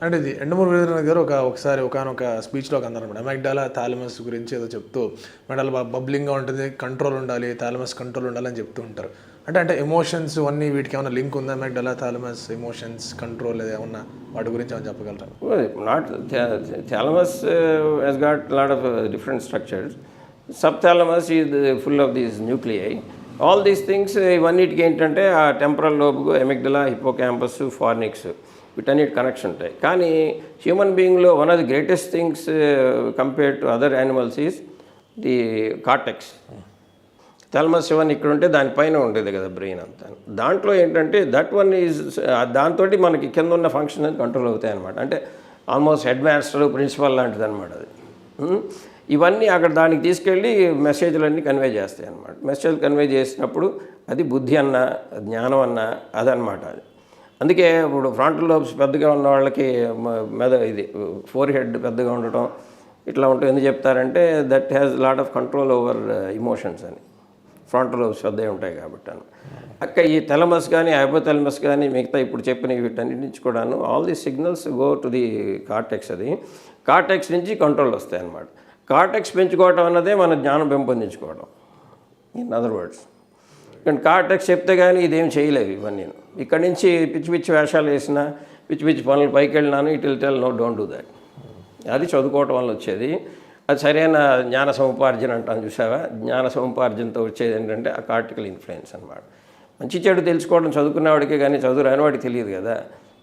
అంటే ఇది ఎండమూరి వీరేంద్రనాథ్ గారు ఒకసారి ఒకనొక స్పీచ్లో అన్నారనమాట, అమెగ్డాలా థాలమస్ గురించి ఏదో చెప్తూ మెడల్ బబ్లింగ్గా ఉంటుంది, కంట్రోల్ ఉండాలి, థాలమస్ కంట్రోల్ ఉండాలని చెప్తూ ఉంటారు. అంటే ఎమోషన్స్ అన్నీ వీటికి ఏమైనా లింక్ ఉందా? అమెగ్డాలా, థాలమస్, ఎమోషన్స్, కంట్రోల్ ఏమన్నా వాటి గురించి ఏమైనా చెప్పగలరా? Not thalamus has got lot of different structures. Subthalamus is full of these nuclei. All these things ఇవన్నిటికి ఏంటంటే ఆ temporal lobe, amygdala, hippocampus, fornix వీటన్నిటి కనెక్షన్ ఉంటాయి. కానీ హ్యూమన్ బీయింగ్లో one of the greatest things compared to other animals is the cortex. Thalamus ఇవన్నీ ఇక్కడ ఉంటే దానిపైన ఉండేది కదా బ్రెయిన్ అంతా. దాంట్లో ఏంటంటే దట్ వన్ ఈజ్ దాంతో మనకి కింద ఉన్న ఫంక్షన్ అనేది కంట్రోల్ అవుతాయి అనమాట. అంటే ఆల్మోస్ట్ హెడ్ మాస్టర్, ప్రిన్సిపల్ లాంటిది అనమాట అది. ఇవన్నీ అక్కడ దానికి తీసుకెళ్ళి మెసేజ్లన్నీ కన్వే చేస్తాయి అన్నమాట. మెసేజ్ కన్వే చేసినప్పుడు అది బుద్ధి అన్న, జ్ఞానం అన్న అదనమాట అది. అందుకే ఇప్పుడు ఫ్రంటల్ లోబ్స్ పెద్దగా ఉన్న వాళ్ళకి ఇది ఫోర్ హెడ్ పెద్దగా ఉండటం ఇట్లా ఉంటుంది. ఎందుకు చెప్తారంటే that has lot of control over emotions అని. ఫ్రంటల్ లోబ్స్ పెద్దగా ఉంటాయి కాబట్టి అని. ఈ థాలమస్ కానీ, హైపోథాలమస్ కానీ, మిగతా ఇప్పుడు చెప్పిన వీటన్నిటి నుంచి కూడాను all the signals go to the cortex. అది కార్టెక్స్ నుంచి కంట్రోల్ వస్తాయి అన్నమాట. కార్టెక్స్ పెంచుకోవటం అన్నదే మన జ్ఞానం పెంపొందించుకోవడం, ఇన్ అదర్ వర్డ్స్. కానీ కార్టెక్స్ చెప్తే కానీ ఇదేం చేయలేవు ఇవన్నీ. ఇక్కడి నుంచి పిచ్చి పిచ్చి వేషాలు వేసినా, పిచ్చి పిచ్చి పనులు పైకి వెళ్ళినాను, it will tell no don't do that. అది చదువుకోవటం వల్ల వచ్చేది. అది సరైన జ్ఞాన సముపార్జన అంటాను చూసావా. జ్ఞాన సముపార్జనతో వచ్చేది ఏంటంటే ఆ కార్టికల్ ఇన్ఫ్లుయెన్స్ అనమాట. మంచి చెడు తెలుసుకోవడం చదువుకున్నవాడికే, కానీ చదువు రానివాడికి తెలియదు కదా.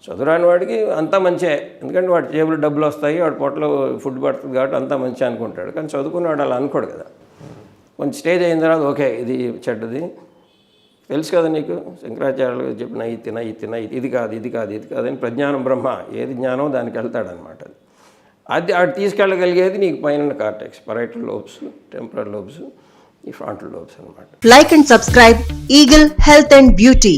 చదువు రానివాడికి అంతా మంచే, ఎందుకంటే వాడి జేబులో డబ్బులు వస్తాయి, వాడి పొట్టలో ఫుడ్ పడుతుంది కాబట్టి అంతా మంచి అనుకుంటాడు. కానీ చదువుకున్నవాడు అలా అనుకోడు కదా. కొంచెం స్టేజ్ అయిన తర్వాత ఓకే ఇది చెడ్డది తెలుసు కదా నీకు, శంకరాచార్యులు చెప్పిన ఇది తిన ఇది తిన ఇది కాదు ఇది కాదు ఇది కాదు అని ప్రజ్ఞానం బ్రహ్మ ఏది జ్ఞానం దానికి వెళ్తాడనమాట. అది అటు తీసుకెళ్ళగలిగేది నీకు పైన కార్టెక్స్, పరైటల్ లోబ్స్, టెంపరల్ లోబ్స్, ఈ ఫ్రంటల్ లోబ్స్ అనమాట. Like and subscribe Eagle Health and Beauty.